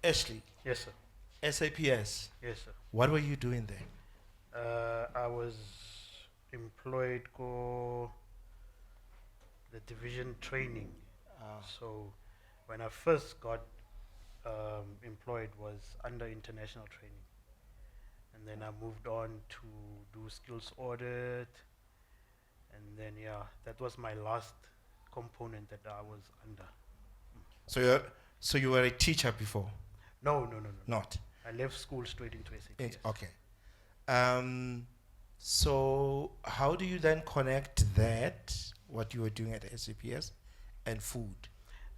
Ashley, Yes, sir. SAPS. Yes, sir. What were you doing there? I was employed for the division training. Ah, So when I first got employed was under international training, and then I moved on to do skills audit, and then yeah, that was my last component that I was under. so you were a teacher before? No, no, no, no, no. Not. I left school straight into SAPS. Okay. Um, so how do you then connect that, what you were doing at SAPS, and food?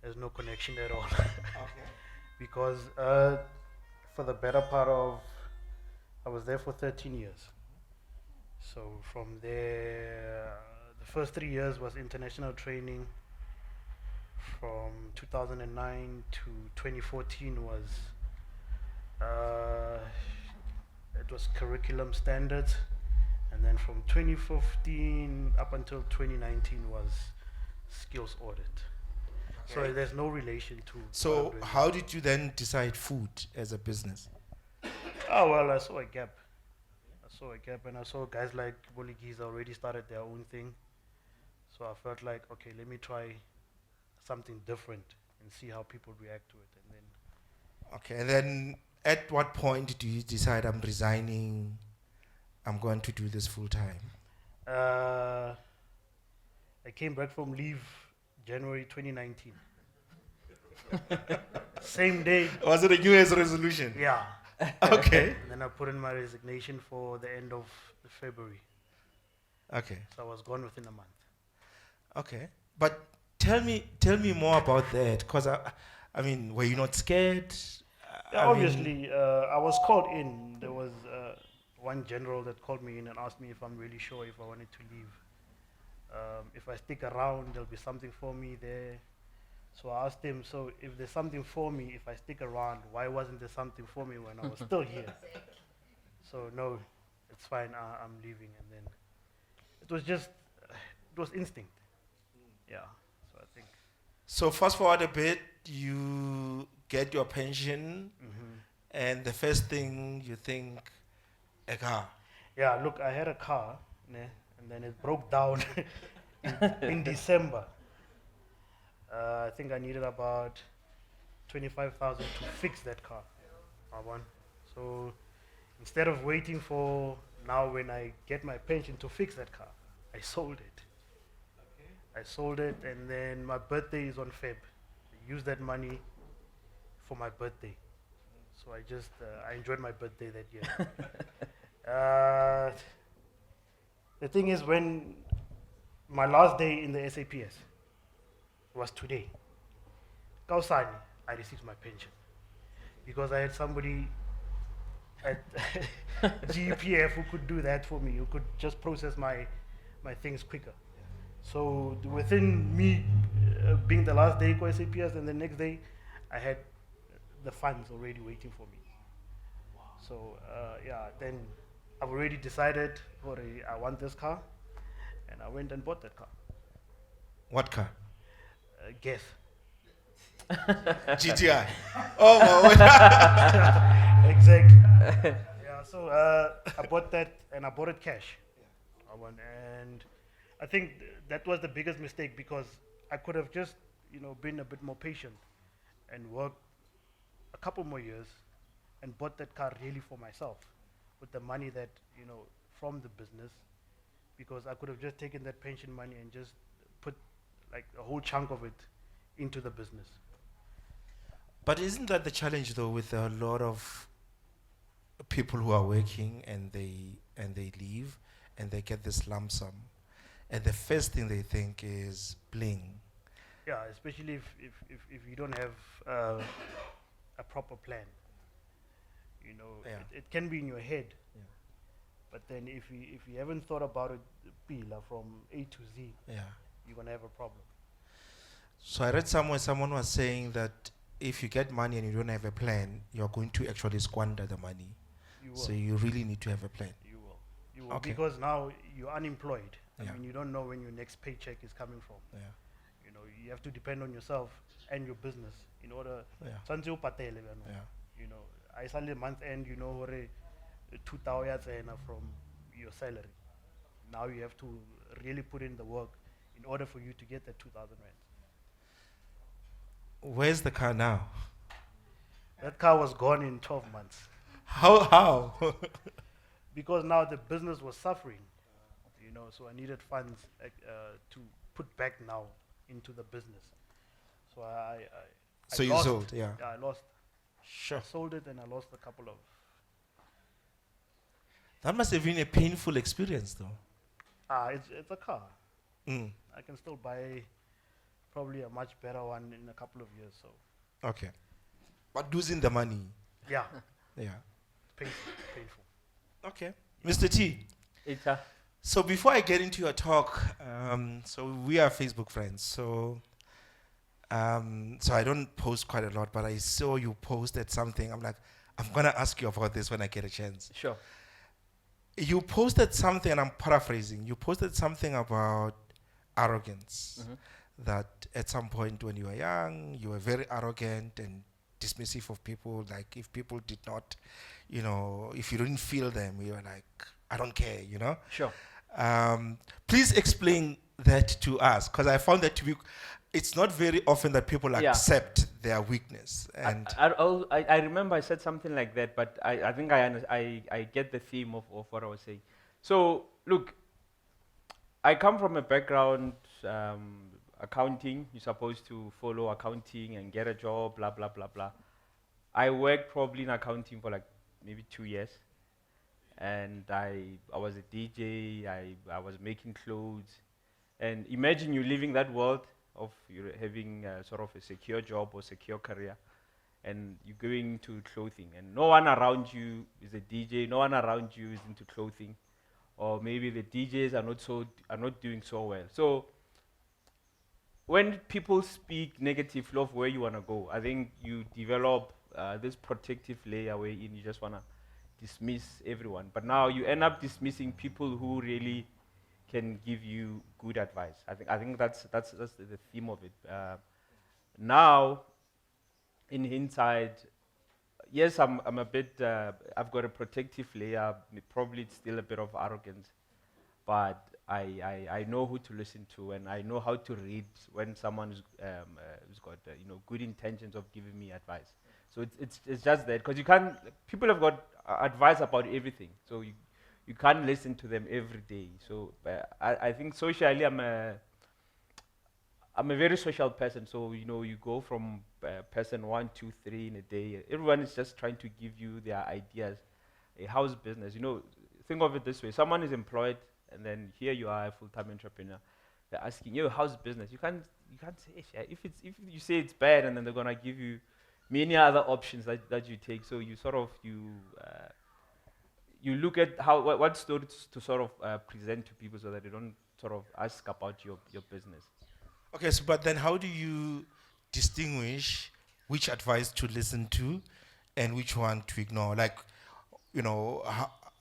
There's no connection at all Okay. because for the better part of I was there for 13 years. So from there, the first 3 years was international training. From 2009 to 2014 was uh, it was curriculum standards, and then from 2015 up until 2019 was skills audit. So Okay. there's no relation to what I'm So doing how now. did you then decide food as a business? Oh well, I saw a gap. I saw a gap, and I saw guys like Boligis already started their own thing. So I felt like, okay, let me try something different and see how people react to it. And Okay, and then at what point do you decide I'm resigning? I'm going to do this full time. then I came back from leave January 2019. Same day, Was it a New Year's resolution? yeah. Okay. And then I put in my resignation for the end of February. Okay. So I was gone within a month. Okay. But tell me more about that, because I mean, were you not scared? Yeah, I mean, obviously, I was called in. There was one general that called me in and asked me if I'm really sure if I wanted to leave. If I stick around, there'll be something for me there. So I asked him, so if there's something for me, if I stick around, why wasn't there something for me when I was still here? So no, it's fine. I'm leaving, and then it was just, it was instinct. Yeah. So I think. so fast forward a bit, you get your pension, Hmm. and the first thing you think, a car. Yeah. Look, I had a car, ne, and then it broke down in December. I think I needed about 25,000 to fix that car. I won. So instead of waiting for now when I get my pension to fix that car, I sold it. I sold it, and then my birthday is on Feb. I used that money for my birthday. So I enjoyed my birthday that year. uh, the thing is, when my last day in the SAPS was today, Kausani, I received my pension because I had somebody at GPF who could do that for me, who could just process my things quicker. So within me being the last day for SAPS and the next day, I had the funds already waiting for me. So yeah, then I've already decided, already, I want this car, and I went and bought that car. What car? Guess. GTI. Oh my word. Exactly. Yeah, so I bought that and I bought it cash. And I think that was the biggest mistake because I could have just, been a bit more patient and worked a couple more years and bought that car really for myself with the money that, from the business, because I could have just taken that pension money and just put like a whole chunk of it into the business. But isn't that the challenge though with a lot of people who are working and they leave and they get this lump sum and the first thing they think is bling. Yeah, especially if you don't have a proper plan. Yeah. It can be in your head, Yeah. but then if you haven't thought about it, Pila, from A to Z, Yeah. you're gonna have a problem. So I read somewhere someone was saying that if you get money and you don't have a plan, you're going to actually squander the money. You So will. you really need to have a plan. You will. You will Okay. because now you're unemployed. I Yeah. mean, you don't know when your next paycheck is coming from. Yeah. you have to depend on yourself and your business in order. Yeah. Tshwantse o patele bjano. Yeah. I suddenly month end, hore 2,000 from your salary. Now you have to really put in the work in order for you to get that 2,000 rand. Where's the car now? That car was gone in 12 months How? because now the business was suffering, so I needed funds to put back now into the business. So So you lost. sold, yeah. Yeah, I lost. Sure. I sold it and I lost a couple of. That must have been a painful experience, though. It's a car. Mm. I can still buy probably a much better one in a couple of years. So Okay. But losing the money. yeah, Yeah. painful. Okay. Mr. T, Eta. so before I get into your talk, so we are Facebook friends. So I don't post quite a lot, but I saw you posted something. I'm like, I'm going to ask you about this when I get a chance. Sure. You posted something, and I'm paraphrasing. You posted something about arrogance. Mhm. That at some point when you were young, you were very arrogant and dismissive of people. Like if people did not, if you didn't feel them, you were like, I don't care, Sure. Please explain that to us, because I found that to be, it's not very often that people Yeah. accept their weakness. And I remember I said something like that, but I think I get the theme of what I was saying. So, look, I come from a background, accounting. You're supposed to follow accounting and get a job, blah, blah, blah, blah. I worked probably in accounting for like maybe 2 years. And I was a DJ, I was making clothes. And imagine you living that world of you having sort of a secure job or secure career, and you're going to clothing, and no one around you is a DJ, no one around you is into clothing, or maybe the DJs are not doing so well. So when people speak negatively of where you want to go, I think you develop this protective layer wherein you just want to dismiss everyone. But now you end up dismissing people who really can give you good advice. I think that's the theme of it. Now, in hindsight, yes, I'm a bit. I've got a protective layer. Probably it's still a bit of arrogance, but I know who to listen to, and I know how to read when someone who's got good intentions of giving me advice. So it's just that, because you can't. People have got advice about everything, so you can't listen to them every day. So I think socially I'm a very social person. So you go from person 1, 2, 3 in a day. Everyone is just trying to give you their ideas. A house business, think of it this way: someone is employed, and then here you are, a full-time entrepreneur. They're asking you, how's business? You can't say if you say it's bad, and then they're gonna give you many other options that you take. So you sort of you look at what stories to sort of present to people so that they don't sort of ask about your business. okay, so but then how do you distinguish which advice to listen to and which one to ignore? Like,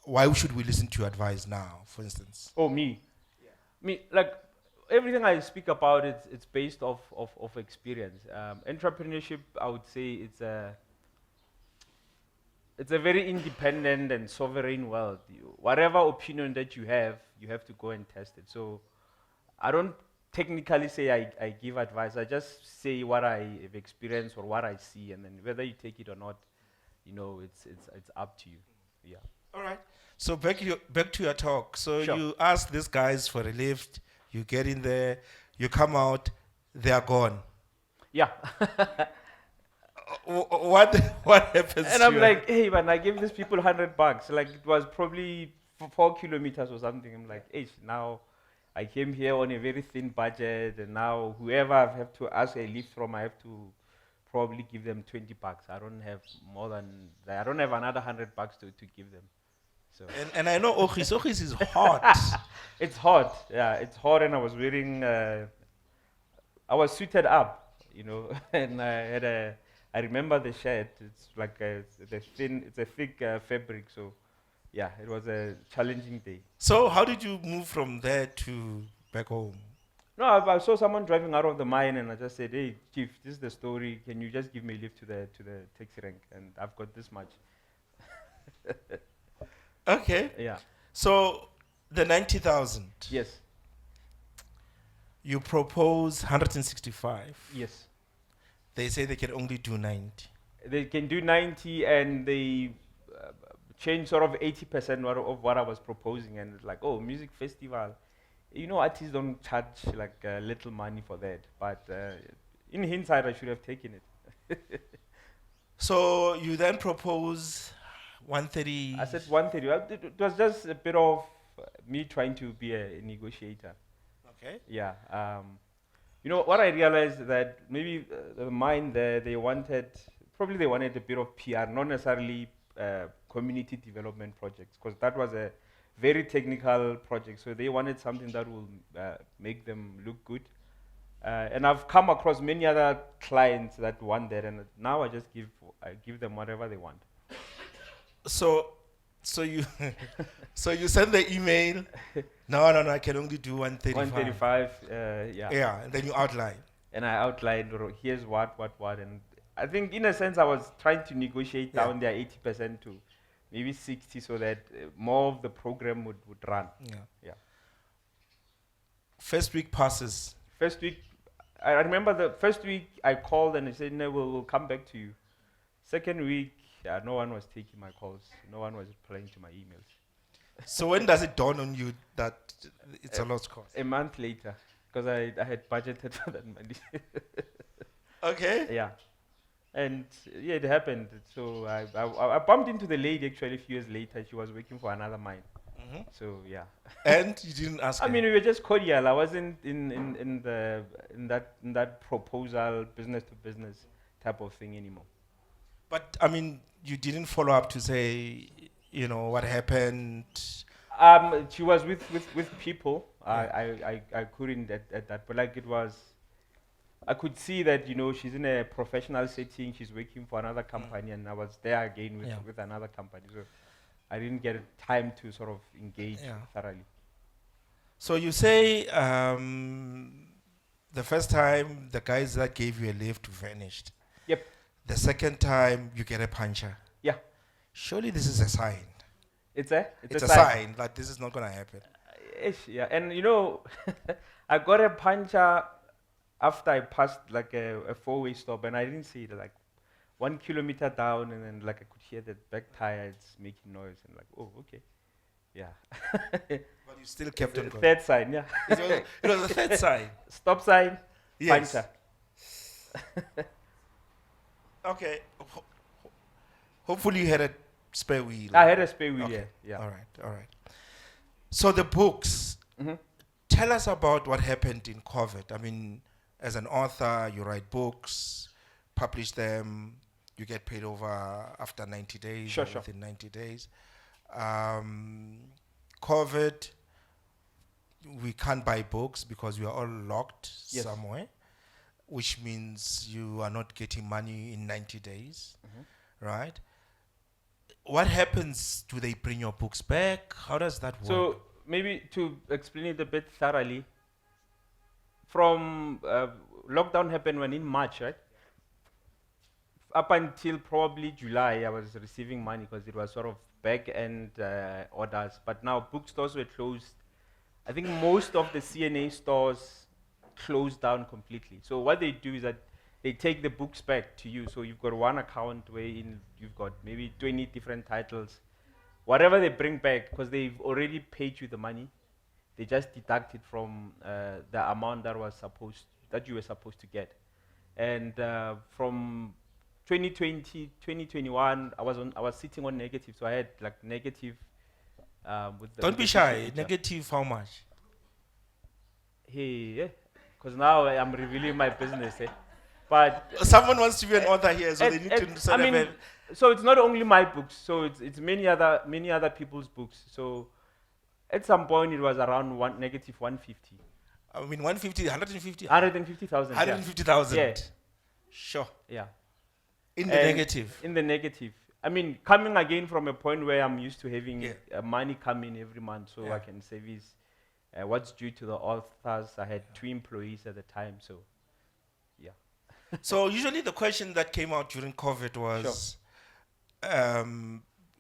why should we listen to your advice now, for instance? Oh, me. Me, like everything I speak about, it's based off of experience. Entrepreneurship, I would say, it's a very independent and sovereign world. Whatever opinion that you have to go and test it. So I don't technically say I give advice. I just say what I have experienced or what I see, and then whether you take it or not, it's up to you. Yeah. All right. So back to your talk. So Sure. you ask these guys for a lift. You get in there. You come out. They are gone. Yeah. What happens? And to I'm you? like, hey, man, I gave these people $100. Like, it was probably 4 kilometers or something. I'm like, hey, now I came here on a very thin budget, and now whoever I have to ask a lift from, I have to probably give them $20. I don't have more than that. I don't have another $100 to give them. So And I know Ochis is hot. it's hot. Yeah, it's hot, and I was wearing. I was suited up, and I remember the shirt. It's like it's a thick fabric. So, yeah, it was a challenging day. So how did you move from there to back home? No, I saw someone driving out of the mine, and I just said, "Hey, chief, this is the story. Can you just give me a lift to the taxi rank? And I've got this much." Okay. Yeah. So the 90,000, Yes. you propose 165. Yes. They say they can only do 90. They can do 90, and they change sort of 80% of what I was proposing, and it's like, oh, music festival. You know, artists don't charge like little money for that, but in hindsight, I should have taken it. So you then propose 130. I said 130. Well, it was just a bit of me trying to be a negotiator. Okay. Yeah. You know what I realized that maybe the mine there they wanted a bit of PR, not necessarily community development projects, because that was a very technical project. So they wanted something that will make them look good. And I've come across many other clients that want that, and now I give them whatever they want. So you so you send the email. No, I can only do 135. 135. Yeah. Yeah, and then you outline. And I outlined, here's what, and I think in a sense I was trying to negotiate Yeah. down their 80% to maybe 60, so that more of the program would run. Yeah. Yeah. First week passes. First week, I remember the first week I called and they said, no, we'll come back to you. Second week, no one was taking my calls. No one was replying to my emails. So when does it dawn on you that it's a lost cause? A month later, because I had budgeted for that money. Okay. Yeah. And yeah, it happened. So I bumped into the lady actually a few years later. She was working for another mine. Mhm. So yeah. And you didn't ask I her? mean, we were just cordial. I wasn't in that proposal, business to business type of thing anymore. But I mean, you didn't follow up to say, what happened. She was with people. I couldn't at that, but like it was, I could see that she's in a professional setting. She's working for another company, and I was there again with another company. So I didn't get time to sort of engage thoroughly. So you say the first time the guys that gave you a lift vanished. Yep. The second time you get a puncher. Yeah. Surely this is a sign. It's a sign that this is not going to happen. Yeah, and I got a puncher after I passed like a four-way stop, and I didn't see it like 1 kilometer down, and then like I could hear the back tires making noise, and like, oh, okay, yeah. But you still kept on going. Third sign, yeah. It was the third sign. Stop sign, Yes. puncher. Okay. Hopefully you had a spare wheel. I had a spare wheel, Okay. yeah. All right. So the books. Mhm. Tell us about what happened in COVID. I mean, as an author, you write books, publish them, you get paid over after 90 days, Sure. within 90 days. COVID, we can't buy books because we are all locked Yes. somewhere, which means you are not getting money in 90 days, right? What happens? Do they bring your books back? How does that work? So maybe to explain it a bit thoroughly, from lockdown happened when in March, right? Up until probably July, I was receiving money because it was sort of back-end orders. But now bookstores were closed. I think most of the CNA stores closed down completely. So what they do is that they take the books back to you. So you've got one account where you've got maybe 20 different titles. Whatever they bring back, because they've already paid you the money, they just deduct it from the amount that you were supposed to get. And from 2020, 2021, I was sitting on negative, so I had like negative. With the Don't be with the shy. distributor. Negative, how much? Hey, because now I'm revealing my business. But Someone wants to be an author here, so they need to sort of. so it's not only my books, so it's many other people's books. So at some point it was around negative 150. I mean, 150, 150? 150,000. 150,000. Yeah. Sure. Yeah. In the negative. In the negative. I mean, coming again from a point where I'm used to having Yeah. money come in every month, so Yeah. I can service what's due to the authors. I had 2 employees at the time, so yeah. So usually the question that came out during COVID was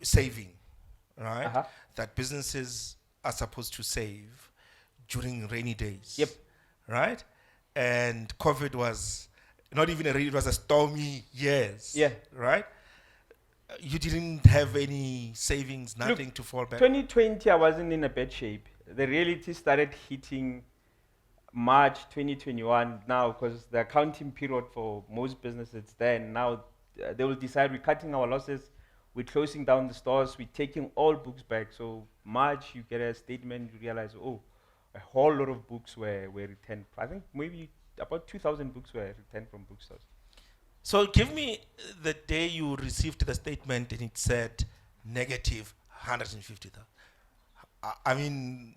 saving, right? Uh-huh. That businesses are supposed to save during rainy days. Yep. Right? And COVID was not even a rainy, it was a stormy years. Yeah. Right? You didn't have any savings, Look, nothing to fall back. 2020, I wasn't in a bad shape. The reality started hitting March 2021 now, because the accounting period for most businesses then now they will decide we're cutting our losses, we're closing down the stores, we're taking all books back. So March you get a statement, you realize, oh, a whole lot of books were returned. I think maybe about 2,000 books were returned from bookstores. So give me the day you received the statement and it said negative 150,000. I mean,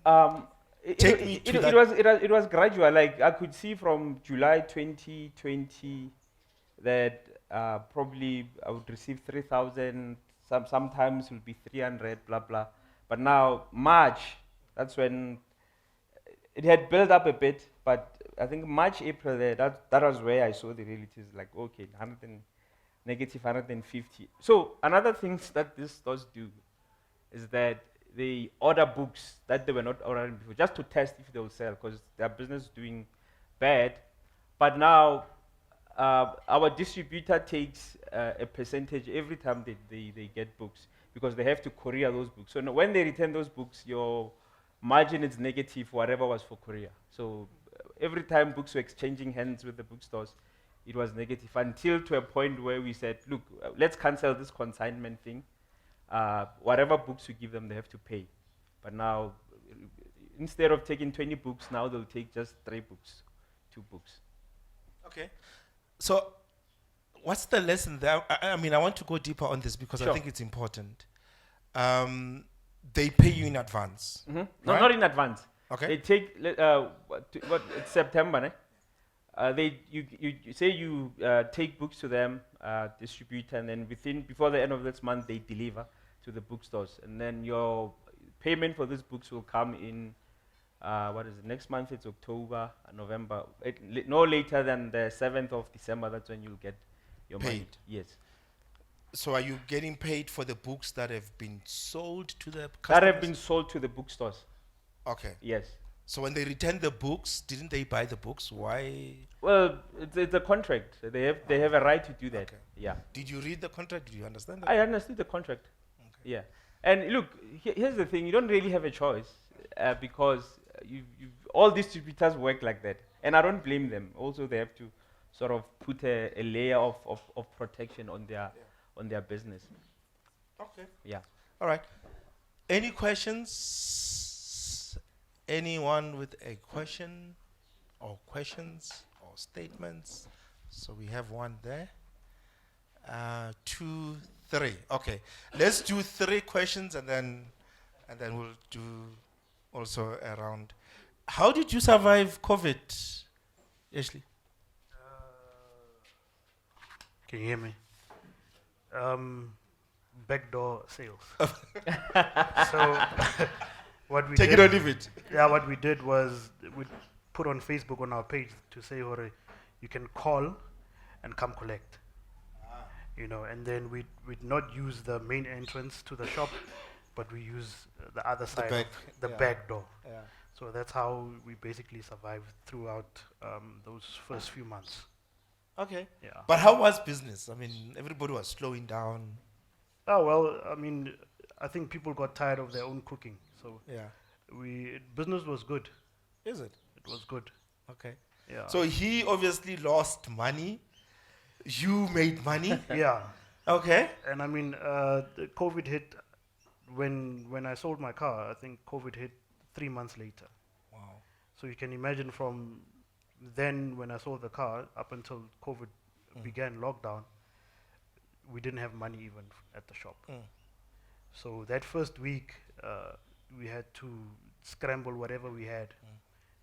take me to that. It was gradual. Like I could see from July 2020 that probably I would receive 3,000. Sometimes it will be 300. Blah blah. But now March, that's when it had built up a bit. But I think March, April, there, that was where I saw the realities. Like okay, negative 150. So another things that these stores do is that they order books that they were not ordering before, just to test if they will sell, because their business is doing bad. But now our distributor takes a percentage every time they get books, because they have to courier those books. So when they return those books, your margin is negative, whatever was for courier. So every time books were exchanging hands with the bookstores, it was negative, until to a point where we said, look, let's cancel this consignment thing. Whatever books you give them, they have to pay. But now, instead of taking 20 books, now they'll take just 3 books, 2 books. Okay. So, what's the lesson there? I mean, I want to go deeper on this because I Sure. think it's important. They pay you in advance. No, Right? not in advance. Okay. They take it's September, ne? You say you take books to them, distribute, and then before the end of this month they deliver to the bookstores, and then your payment for these books will come in. What is it? Next month it's October, November. No later than the 7th of December. That's when you'll get your money. Paid. Yes. So, are you getting paid for the books that have been sold to the customers? That have been sold to the bookstores. Okay. Yes. So, when they return the books, didn't they buy the books? Why? Well, it's a contract. They have a right to do that. Okay. Yeah. Did you read the contract? Did you understand that? I understood the contract. Okay. Yeah. And look, here's the thing: you don't really have a choice, because all distributors work like that, and I don't blame them. Also, they have to sort of put a layer of protection on their business. Okay. Yeah. All right. Any questions? Anyone with a question or questions or statements? So we have one there. 2, 3. Okay. Let's do 3 questions and then we'll do also a round. How did you survive COVID, Ashley? Can you hear me? Backdoor sales. So what we Take did, it or leave it. yeah, what we did was we put on Facebook on our page to say, "Hore, you can call and come collect." You know, and then we'd not use the main entrance to the shop, but we use the other side, back, the yeah. back door. Yeah. So that's how we basically survived throughout those first few months. Okay. Yeah. But how was business? I mean, everybody was slowing down. Oh well, I mean, I think people got tired of their own cooking, so Yeah. business was good. Is it? It was good. Okay. Yeah. So he obviously lost money. You made money. yeah, Okay. and I mean, the COVID hit when I sold my car. I think COVID hit 3 months later. Wow. So you can imagine from then when I sold the car up until COVID began lockdown, we didn't have money even at the shop. So that first week, we had to scramble whatever we had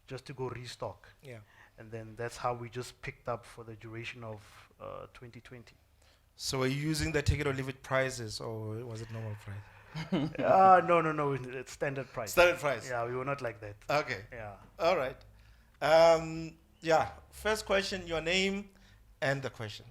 just to go restock. Yeah. And then that's how we just picked up for the duration of 2020. So were you using the take it or leave it prices, or was it normal price? No, it's standard price. Standard price. Yeah, we were not like that. Okay. Yeah. All right. Yeah. First question, your name and the question.